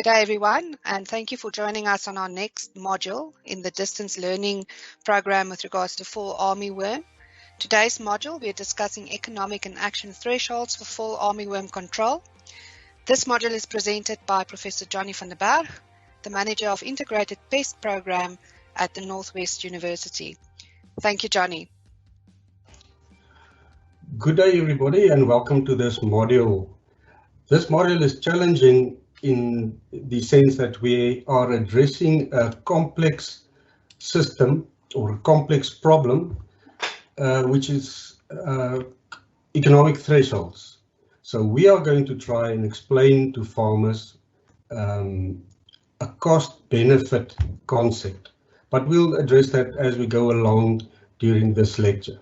day everyone, and thank you for joining us on our next module in the distance learning program with regards to fall armyworm. Today's module, we are discussing economic and action thresholds for fall armyworm control. This module is presented by Professor Johnny van der Berg, the Manager of Integrated Pest Program at the Northwest University. Thank you, Johnny. Good day everybody, and welcome to this module. This module is challenging in the sense that we are addressing a complex system or a complex problem, which is economic thresholds. So we are going to try and explain to farmers a cost-benefit concept, but we'll address that as we go along during this lecture.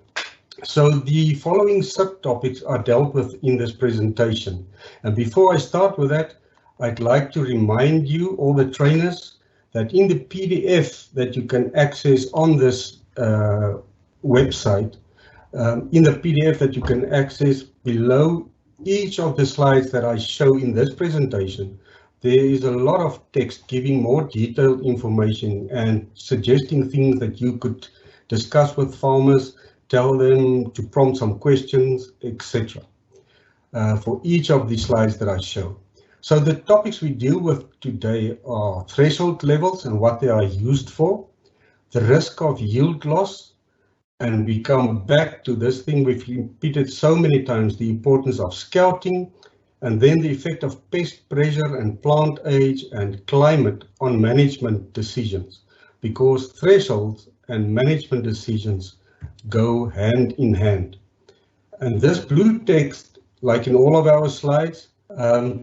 So the following subtopics are dealt with in this presentation. And before I start with that, I'd like to remind you, all the trainers, that in the PDF that you can access on this website, in the PDF that you can access below each of the slides that I show in this presentation, there is a lot of text giving more detailed information and suggesting things that you could discuss with farmers, tell them to prompt some questions, etc. For each of the slides that I show. So the topics we deal with today are threshold levels and what they are used for, the risk of yield loss, and we come back to this thing we've repeated so many times, the importance of scouting, and then the effect of pest pressure and plant age and climate on management decisions, because thresholds and management decisions go hand in hand. And this blue text, like in all of our slides,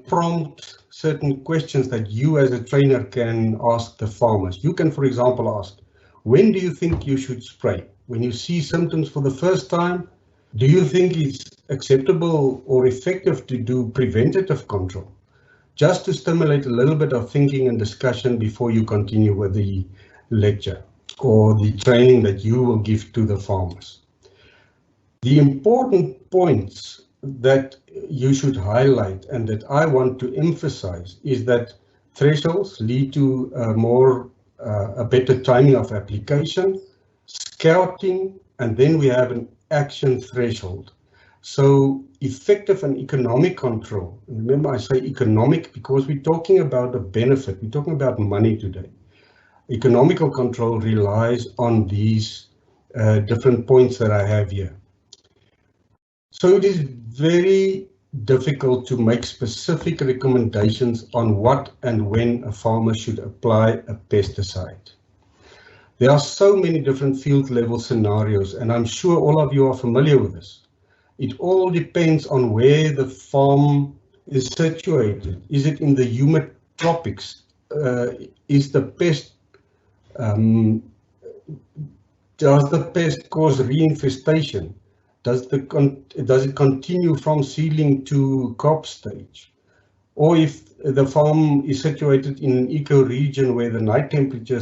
prompt certain questions that you as a trainer can ask the farmers. You can, for example, ask, when do you think you should spray? When you see symptoms for the first time, do you think it's acceptable or effective to do preventative control? Just to stimulate a little bit of thinking and discussion before you continue with the lecture or the training that you will give to the farmers. The important points that you should highlight and that I want to emphasize is that thresholds lead to a better timing of application, scouting, and then we have an action threshold. So effective and economic control. Remember, I say economic because we're talking about a benefit. We're talking about money today. Economical control relies on these different points that I have here. So it is very difficult to make specific recommendations on what and when a farmer should apply a pesticide. There are so many different field level scenarios, and I'm sure all of you are familiar with this. It all depends on where the farm is situated. Is it in the humid tropics? Is the pest does the pest cause reinfestation? Does it continue from seedling to crop stage? Or if the farm is situated in an ecoregion where the night temperature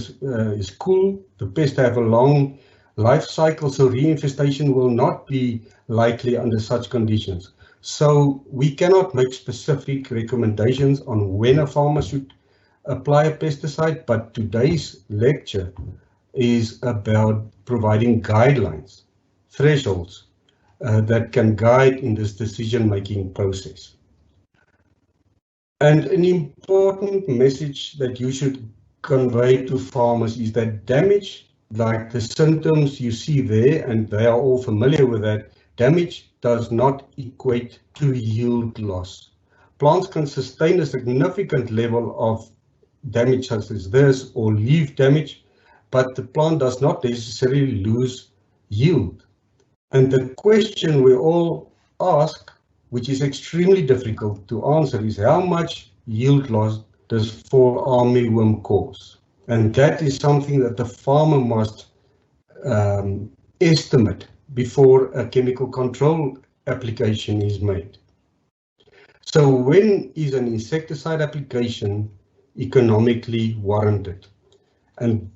is cool, the pests have a long life cycle, so reinfestation will not be likely under such conditions. So we cannot make specific recommendations on when a farmer should apply a pesticide, but today's lecture is about providing guidelines, thresholds that can guide in this decision-making process. And an important message that you should convey to farmers is that damage, like the symptoms you see there, and they are all familiar with that, damage does not equate to yield loss. Plants can sustain a significant level of damage such as this or leaf damage, but the plant does not necessarily lose yield. And the question we all ask, which is extremely difficult to answer, is how much yield loss does fall armyworm cause? And that is something that the farmer must estimate before a chemical control application is made. So when is an insecticide application economically warranted? And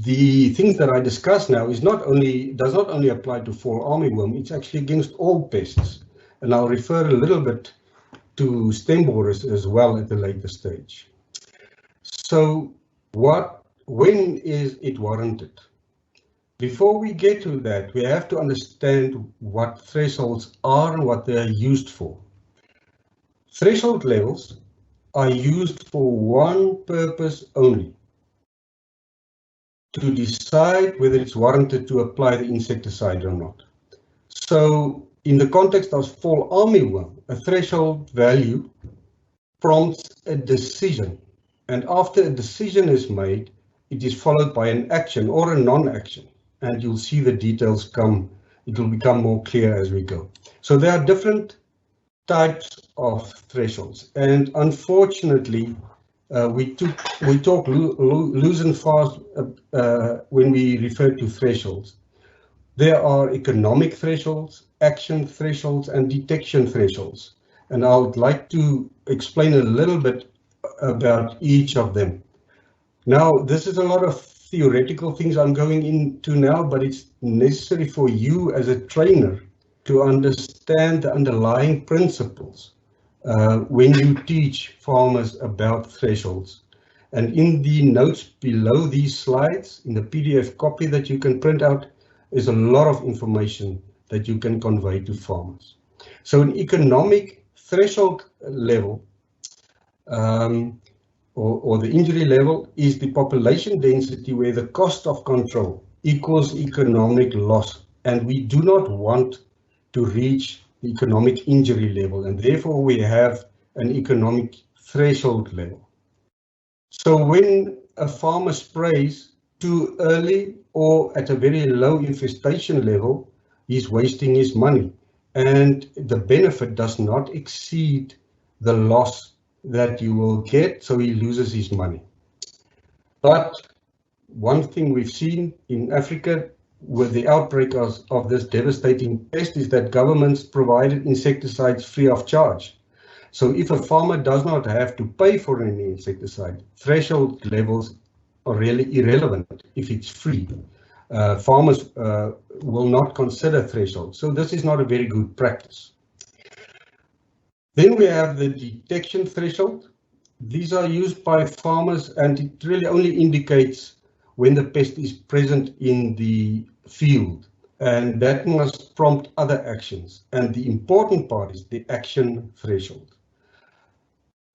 the things that I discuss now does not only apply to fall armyworm, it's actually against all pests. And I'll refer a little bit to stem borers as well at the later stage. So when is it warranted? Before we get to that, we have to understand what thresholds are and what they are used for. Threshold levels are used for one purpose only: to decide whether it's warranted to apply the insecticide or not. So in the context of fall armyworm, a threshold value prompts a decision, and after a decision is made, it is followed by an action or a non-action, and you'll see the details come. It will become more clear as we go. So there are different types of thresholds, and unfortunately, we talk loose and fast when we refer to thresholds. There are economic thresholds, action thresholds, and detection thresholds. And I would like to explain a little bit about each of them. Now, this is a lot of theoretical things I'm going into now, but it's necessary for you as a trainer to understand the underlying principles when you teach farmers about thresholds. And in the notes below these slides, in the PDF copy that you can print out, is a lot of information that you can convey to farmers. So an economic threshold level or the injury level is the population density where the cost of control equals economic loss, and we do not want to reach the economic injury level, and therefore we have an economic threshold level. So when a farmer sprays too early or at a very low infestation level, he's wasting his money, and the benefit does not exceed the loss that you will get, so he loses his money. But one thing we've seen in Africa with the outbreak of this devastating pest is that governments provided insecticides free of charge. So if a farmer does not have to pay for any insecticide, threshold levels are really irrelevant if it's free. Farmers will not consider threshold. So this is not a very good practice. Then we have the detection threshold. These are used by farmers, and it really only indicates when the pest is present in the field, and that must prompt other actions. And the important part is the action threshold.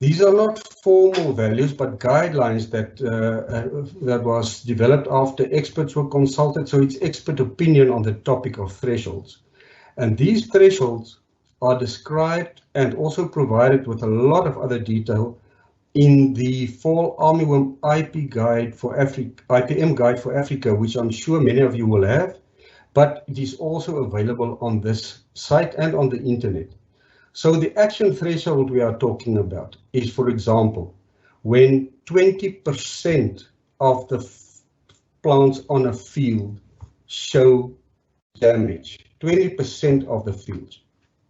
These are not formal values, but guidelines that was developed after experts were consulted. So it's expert opinion on the topic of thresholds. And these thresholds are described and also provided with a lot of other detail in the Fall Armyworm IP guide for Africa, IPM guide for Africa, which I'm sure many of you will have, but it is also available on this site and on the internet. So the action threshold we are talking about is, for example, when 20% of the plants on a field show damage, 20% of the fields,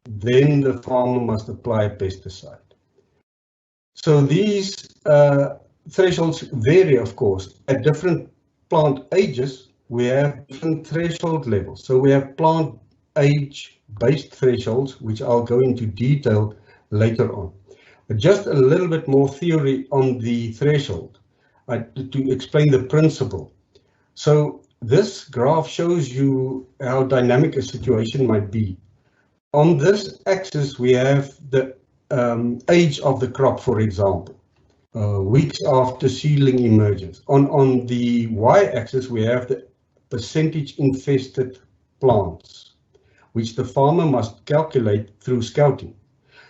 then the farmer must apply a pesticide. So these thresholds vary, of course. At different plant ages, we have different threshold levels. So we have plant age-based thresholds, which I'll go into detail later on. But just a little bit more theory on the threshold to explain the principle. So this graph shows you how dynamic a situation might be. On this axis, we have the age of the crop, for example, weeks after seedling emergence. On the y-axis, we have the percentage infested plants, which the farmer must calculate through scouting.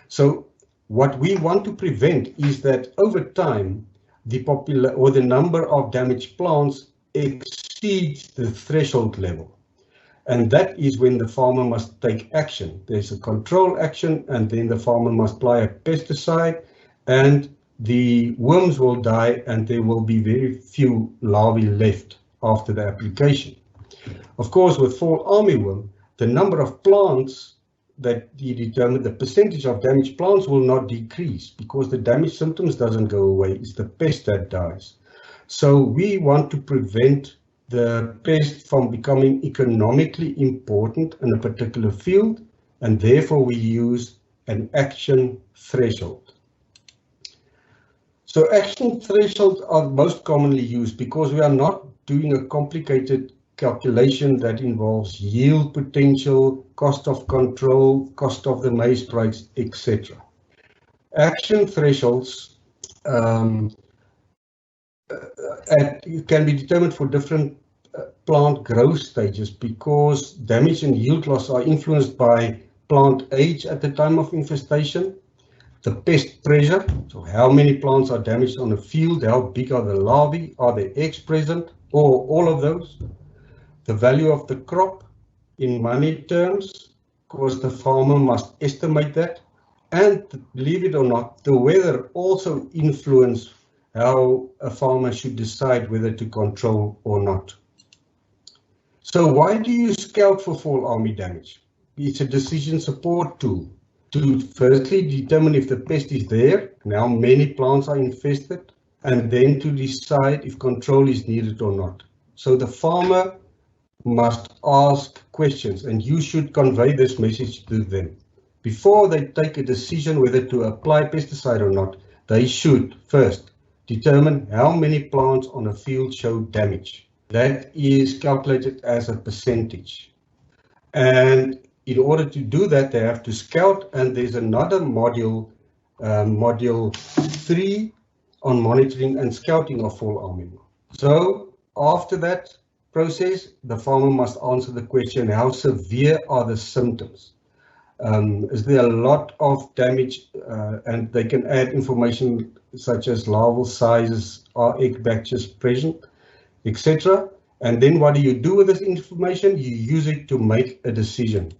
So what we want to prevent is that over time, the number of damaged plants exceeds the threshold level. And that is when the farmer must take action. There's a control action, and then the farmer must apply a pesticide, and the worms will die, and there will be very few larvae left after the application. Of course, with fall armyworm, the number of plants that you determine, the percentage of damaged plants will not decrease because the damage symptoms doesn't go away. It's the pest that dies. So we want to prevent the pest from becoming economically important in a particular field, and therefore we use an action threshold. So action thresholds are most commonly used because we are not doing a complicated calculation that involves yield potential, cost of control, cost of the maize price, etc. Action thresholds can be determined for different plant growth stages because damage and yield loss are influenced by plant age at the time of infestation, the pest pressure, so how many plants are damaged on a field, how big are the larvae, are there eggs present, or all of those, the value of the crop in money terms, because the farmer must estimate that, and believe it or not, the weather also influences how a farmer should decide whether to control or not. So why do you scout for fall army damage? It's a decision support tool to firstly determine if the pest is there and how many plants are infested, and then to decide if control is needed or not. So the farmer must ask questions, and you should convey this message to them. Before they take a decision whether to apply pesticide or not, they should first determine how many plants on a field show damage. That is calculated as a percentage. And in order to do that, they have to scout, and there's another module, module 3, on monitoring and scouting of fall armyworm. So after that process, the farmer must answer the question, how severe are the symptoms? Is there a lot of damage? And they can add information such as larval sizes, are egg batches present, etc. And then what do you do with this information? You use it to make a decision.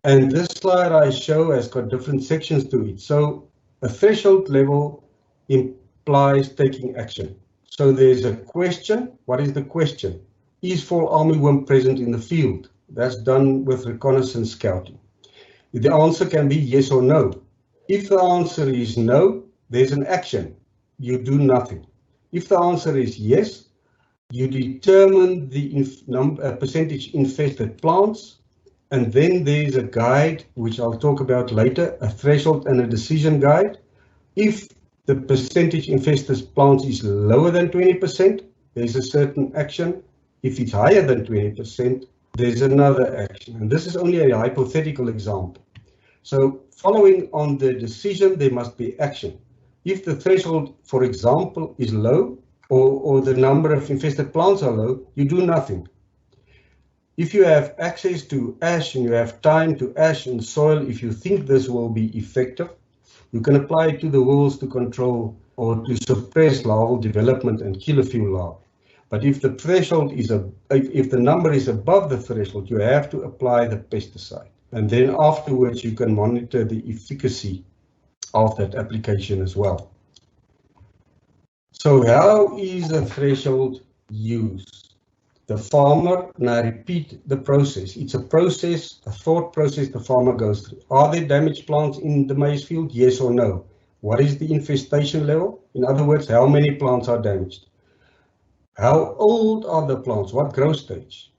And this slide I show has got different sections to it. So a threshold level implies taking action. So there's a question. What is the question? Is fall armyworm present in the field? That's done with reconnaissance scouting. The answer can be yes or no. If the answer is no, there's an action. You do nothing. If the answer is yes, you determine the percentage infested plants, and then there's a guide, which I'll talk about later, a threshold and a decision guide. If the percentage infested plants is lower than 20%, there's a certain action. If it's higher than 20%, there's another action. And this is only a hypothetical example. So following on the decision, there must be action. If the threshold, for example, is low, or the number of infested plants are low, you do nothing. If you have access to ash and you have time to ash and soil, if you think this will be effective, you can apply it to the wheels to control or to suppress larval development and kill a few larvae. But if the threshold is if the number is above the threshold, you have to apply the pesticide. And then afterwards, you can monitor the efficacy of that application as well. So how is a threshold used? The farmer, and I repeat the process, it's a process, a thought process the farmer goes through. Are there damaged plants in the maize field? Yes or no? What is the infestation level? In other words, how many plants are damaged? How old are the plants? What growth stage?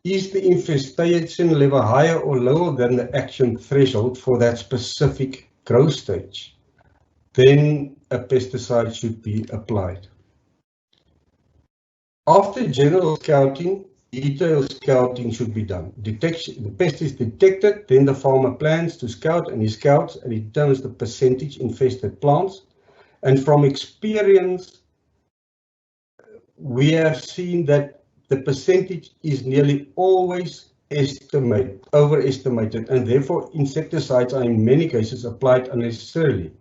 Is the infestation level higher or lower than the action threshold for that specific growth stage? Then a pesticide should be applied. After general scouting, detailed scouting should be done. Detection, the pest is detected, then the farmer plans to scout, and he scouts and he determines the percentage infested plants. And from experience, we have seen that the percentage is nearly always overestimated, and therefore insecticides are in many cases applied unnecessarily.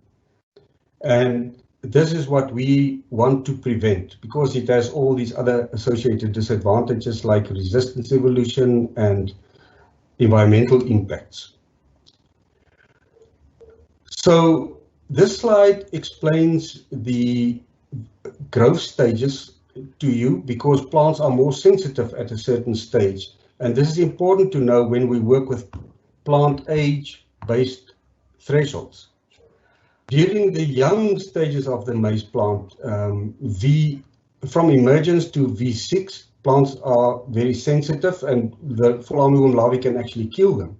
And this is what we want to prevent, because it has all these other associated disadvantages like resistance evolution and environmental impacts. So this slide explains the growth stages to you because plants are more sensitive at a certain stage. And this is important to know when we work with plant age-based thresholds. During the young stages of the maize plant, from emergence to V6, plants are very sensitive and the fall armyworm larvae can actually kill them.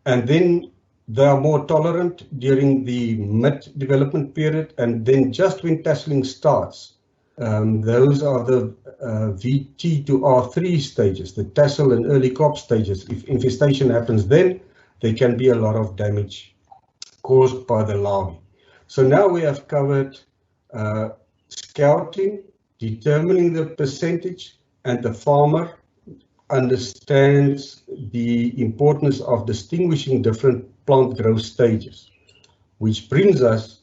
And then They are more tolerant during the mid-development period, and then just when tasseling starts, those are the VT to R3 stages, the tassel and early crop stages. If infestation happens then, there can be a lot of damage caused by the larvae. So now we have covered scouting, determining the percentage, and the farmer understands the importance of distinguishing different plant growth stages, which brings us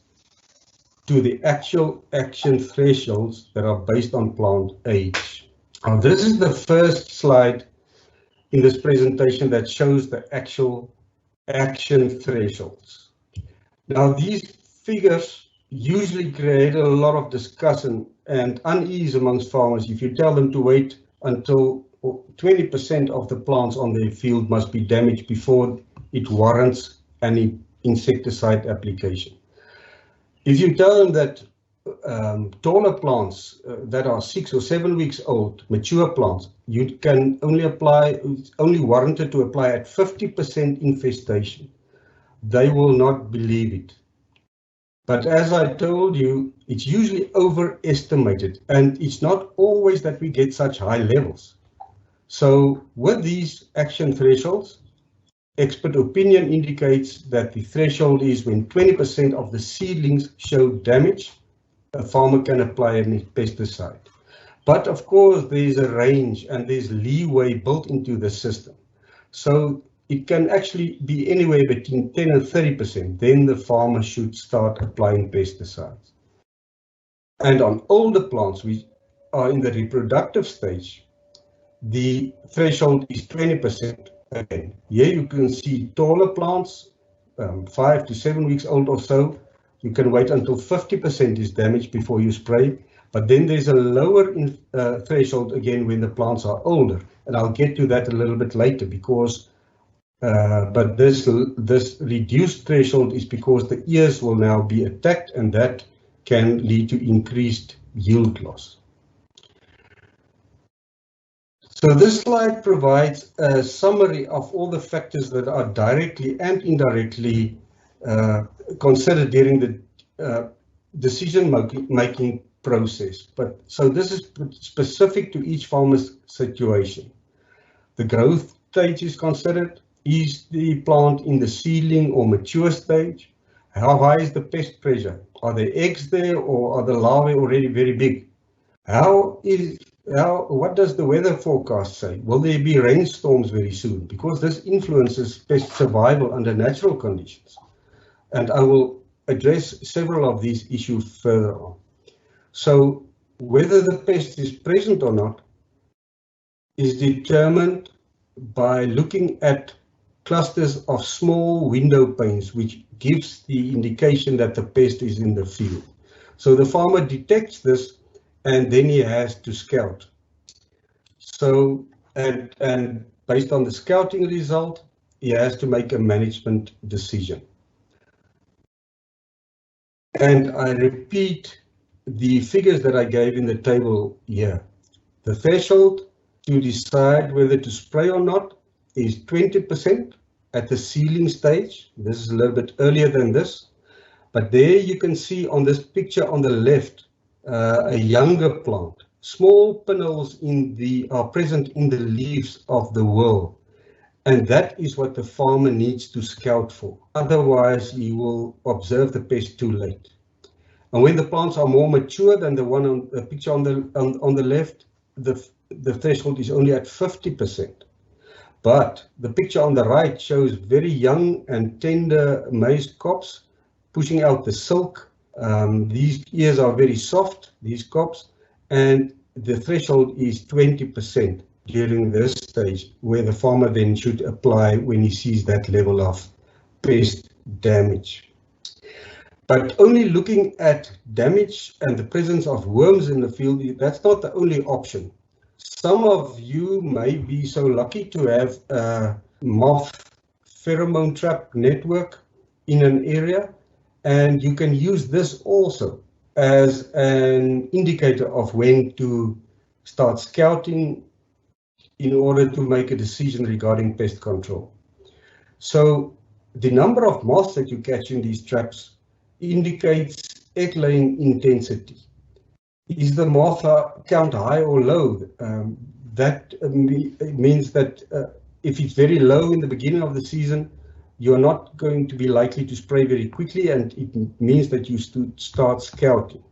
to the actual action thresholds that are based on plant age. Now, this is the first slide in this presentation that shows the actual action thresholds. Now, these figures usually create a lot of discussion and unease amongst farmers if you tell them to wait until 20% of the plants on their field must be damaged before it warrants any insecticide application. If you tell them that taller plants that are 6 or 7 weeks old, mature plants, you can only apply, it's only warranted to apply at 50% infestation, they will not believe it. But as I told you, it's usually overestimated, and it's not always that we get such high levels. So with these action thresholds, expert opinion indicates that the threshold is when 20% of the seedlings show damage, a farmer can apply a pesticide. But of course, there's a range and there's leeway built into the system. So it can actually be anywhere between 10 and 30%. Then the farmer should start applying pesticides. And on older plants, which are in the reproductive stage, the threshold is 20%. Again, here you can see taller plants, 5 to 7 weeks old or so. You can wait until 50% is damaged before you spray. But then there's a lower threshold again when the plants are older. And I'll get to that a little bit later because, but this reduced threshold is because the ears will now be attacked and that can lead to increased yield loss. So this slide provides a summary of all the factors that are directly and indirectly considered during the decision-making process. But so this is specific to each farmer's situation. The growth stage is considered. Is the plant in the seedling or mature stage? How high is the pest pressure? Are there eggs there or are the larvae already very big? What does the weather forecast say? Will there be rainstorms very soon? Because this influences pest survival under natural conditions. And I will address several of these issues further on. So whether the pest is present or not is determined by looking at clusters of small window panes, which gives the indication that the pest is in the field. So the farmer detects this and then he has to scout. So, and based on the scouting result, he has to make a management decision. And I repeat the figures that I gave in the table here. The threshold to decide whether to spray or not is 20% at the seedling stage. This is a little bit earlier than this, but there you can see on this picture on the left, a younger plant. Small pinnels are present in the leaves of the whorl, and that is what the farmer needs to scout for. Otherwise, he will observe the pest too late. And when the plants are more mature than the one on the picture on the left, the threshold is only at 50%. But the picture on the right shows very young and tender maize cobs pushing out the silk. These ears are very soft, these cobs, and the threshold is 20% during this stage, where the farmer then should apply when he sees that level of pest damage. But only looking at damage and the presence of worms in the field, that's not the only option. Some of you may be so lucky to have a moth pheromone trap network in an area, and you can use this also as an indicator of when to start scouting in order to make a decision regarding pest control. So The number of moths that you catch in these traps indicates egg laying intensity. Is the moth count high or low? That means that if it's very low in the beginning of the season, you're not going to be likely to spray very quickly, and it means that you start scouting.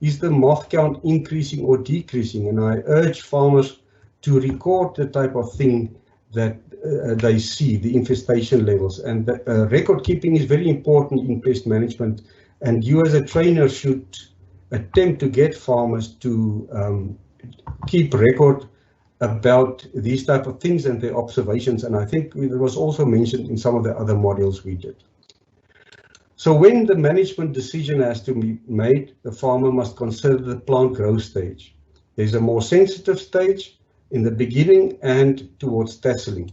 Is the moth count increasing or decreasing? And I urge farmers to record the type of thing that they see, the infestation levels. And record keeping is very important in pest management, and you as a trainer should attempt to get farmers to keep record about these type of things and their observations. And I think it was also mentioned in some of the other modules we did. So when the management decision has to be made, the farmer must consider the plant growth stage. There's a more sensitive stage in the beginning and towards tasseling.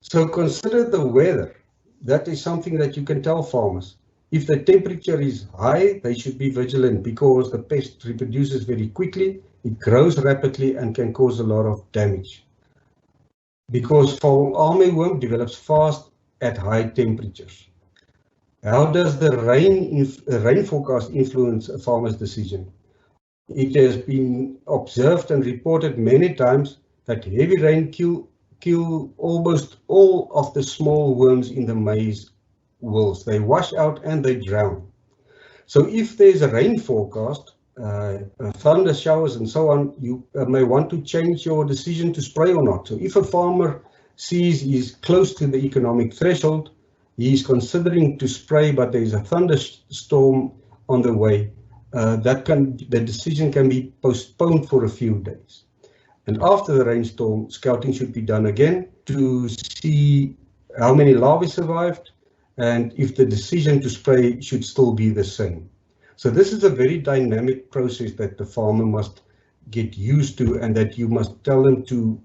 So consider the weather. That is something that you can tell farmers. If the temperature is high, they should be vigilant because the pest reproduces very quickly, it grows rapidly and can cause a lot of damage. Because fall armyworm develops fast at high temperatures. How does the rain forecast influence a farmer's decision? It has been observed and reported many times that heavy rain kill almost all of the small worms in the maize wills. They wash out and they drown. So if there's a rain forecast, thunder showers and so on, you may want to change your decision to spray or not. So if a farmer sees he's close to the economic threshold, he's considering to spray, but there's a thunderstorm on the way, the decision can be postponed for a few days. And after the rainstorm, scouting should be done again to see how many larvae survived and if the decision to spray should still be the same. So this is a very dynamic process that the farmer must get used to, and that you must tell them to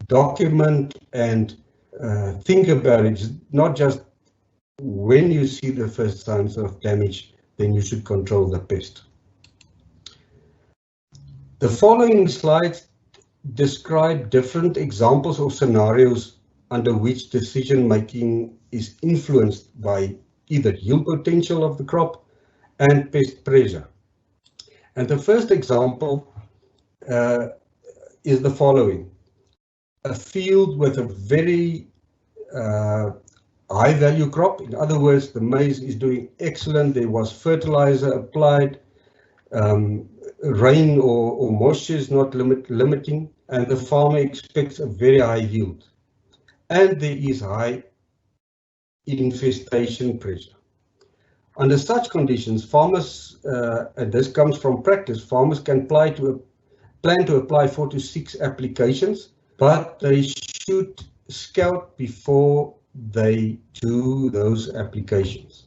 document and think about it. It's not just when you see the first signs of damage, then you should control the pest. The following slides describe different examples or scenarios under which decision making is influenced by either yield potential of the crop and pest pressure. And the first example is the following. A field with a very high value crop. In other words, the maize is doing excellent. There was fertilizer applied, rain or moisture is not limiting, and the farmer expects a very high yield. And there is high infestation pressure. Under such conditions, farmers, and this comes from practice, farmers can plan to apply 4 to 6 applications, but they should scout before they do those applications.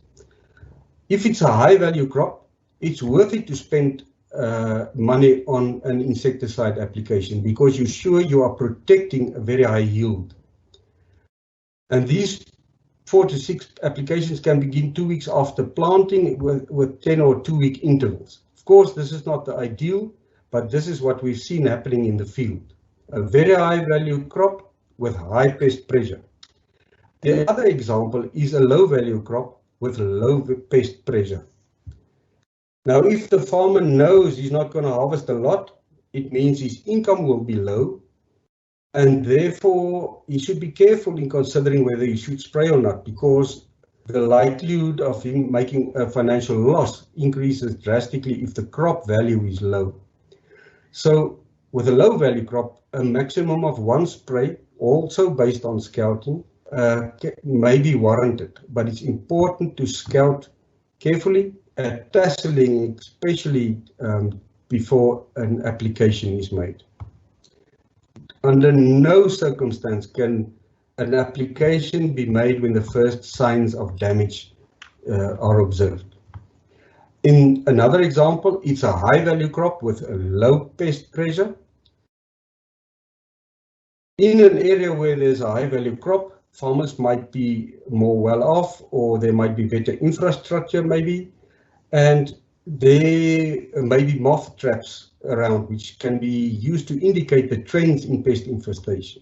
If it's a high value crop, it's worth it to spend money on an insecticide application because you're sure you are protecting a very high yield. And these 4 to 6 applications can begin 2 weeks after planting with 10 or 2 week intervals. Of course, this is not the ideal, but this is what we've seen happening in the field. A very high value crop with high pest pressure. The other example is a low value crop with low pest pressure. Now, if the farmer knows he's not going to harvest a lot, it means his income will be low, and therefore he should be careful in considering whether he should spray or not, because the likelihood of him making a financial loss increases drastically if the crop value is low. So with a low value crop, a maximum of 1 spray, also based on scouting, may be warranted, but it's important to scout carefully at tasseling, especially before an application is made. Under no circumstance can an application be made when the first signs of damage are observed. In another example, it's a high value crop with a low pest pressure. In an area where there's a high value crop, farmers might be more well off, or there might be better infrastructure maybe, and there may be moth traps around which can be used to indicate the trends in pest infestation.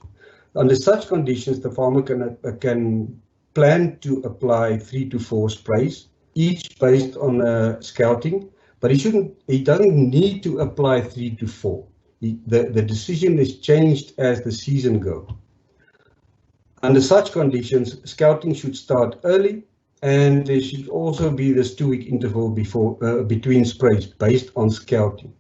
Under such conditions, the farmer can plan to apply 3 to 4 sprays, each based on scouting, but he doesn't need to apply 3 to 4. The decision is changed as the season goes. Under such conditions, scouting should start early, and there should also be this 2-week interval between sprays based on scouting.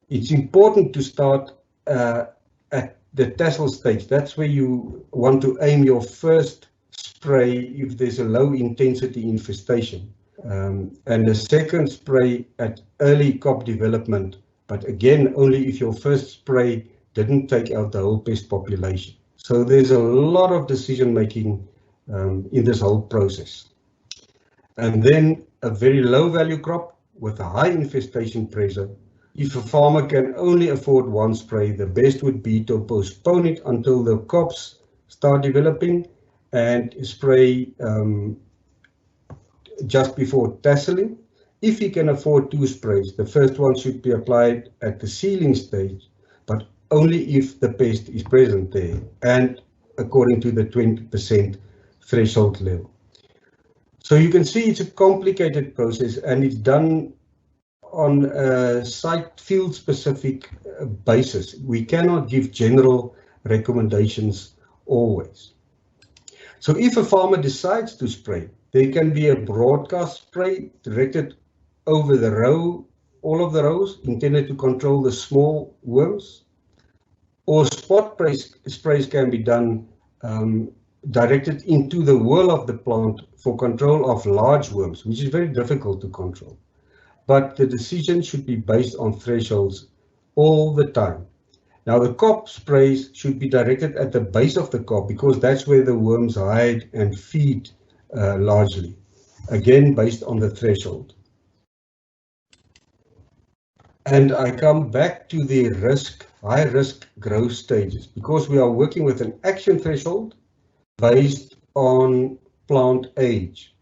It's important to start at the tassel stage. That's where you want to aim your first spray if there's a low intensity infestation. And the second spray at early crop development, but again, only if your first spray didn't take out the whole pest population. So there's a lot of decision making in this whole process. And then a very low value crop with a high infestation pressure. If a farmer can only afford 1 spray, the best would be to postpone it until the crops start developing and spray just before tasseling. If he can afford 2 sprays, the first one should be applied at the sealing stage, but only if the pest is present there and according to the 20% threshold level. So you can see it's a complicated process, and it's done on a site field specific basis. We cannot give general recommendations always. So if a farmer decides to spray, there can be a broadcast spray directed over the row, all of the rows, intended to control the small worms, or spot sprays can be done directed into the whorl of the plant for control of large worms, which is very difficult to control. But the decision should be based on thresholds all the time. Now the cob sprays should be directed at the base of the cob because that's where the worms hide and feed largely, again based on the threshold. And I come back to the high risk growth stages because we are working with an action threshold based on plant age.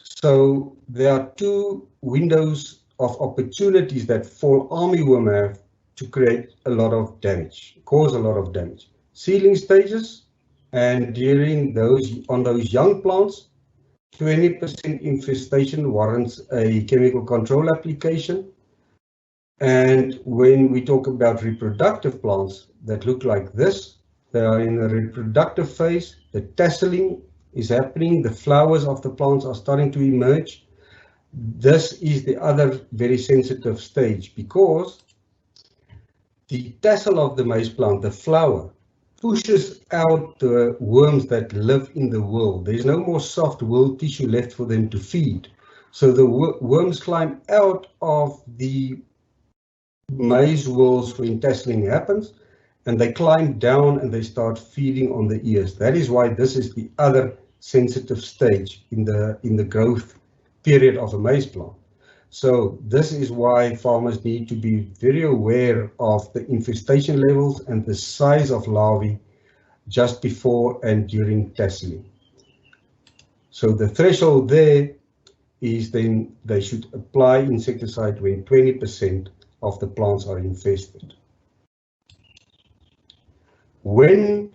So there are 2 windows of opportunities that fall armyworm have to create a lot of damage, cause a lot of damage. Seedling stages, and during on those young plants, 20% infestation warrants a chemical control application. And when we talk about reproductive plants that look like this, they are in the reproductive phase, the tasseling is happening, the flowers of the plants are starting to emerge. This is the other very sensitive stage because the tassel of the maize plant, the flower, pushes out the worms that live in the whorl. There's no more soft whorl tissue left for them to feed. So the worms climb out of the maize whorls when tasseling happens, and they climb down and they start feeding on the ears. That is why this is the other sensitive stage in the growth period of a maize plant. So this is why farmers need to be very aware of the infestation levels and the size of larvae just before and during tasseling. So the threshold there is then they should apply insecticide when 20% of the plants are infested. When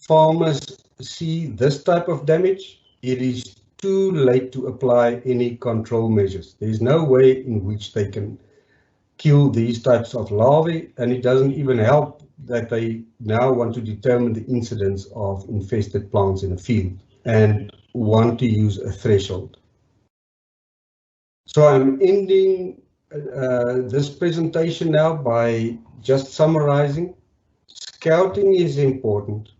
farmers see this type of damage, it is too late to apply any control measures. There's no way in which they can kill these types of larvae, and it doesn't even help that they now want to determine the incidence of infested plants in a field and want to use a threshold. So I'm ending this presentation now by just summarizing. Scouting is important.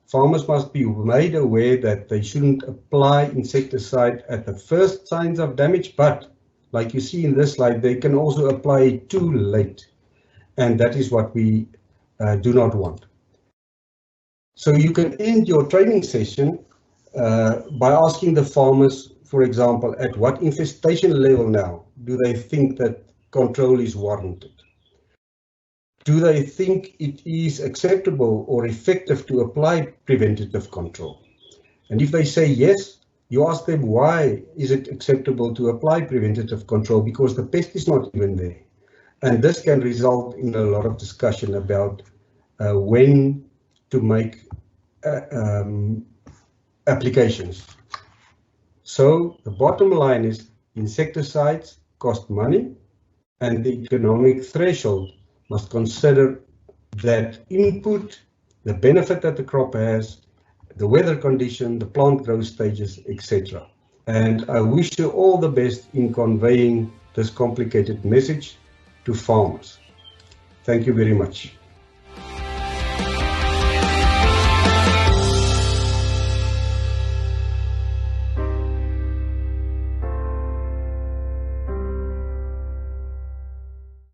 Farmers must be made aware that they shouldn't apply insecticide at the first signs of damage, but like you see in this slide, they can also apply it too late. And that is what we do not want. So you can end your training session by asking the farmers, for example, at what infestation level now do they think that control is warranted? Do they think it is acceptable or effective to apply preventative control? And if they say yes, you ask them why is it acceptable to apply preventative control, because the pest is not even there. And this can result in a lot of discussion about when to make applications. So the bottom line is insecticides cost money, and the economic threshold must consider that input, the benefit that the crop has, the weather condition, the plant growth stages, etc. And I wish you all the best in conveying this complicated message to farmers. Thank you very much.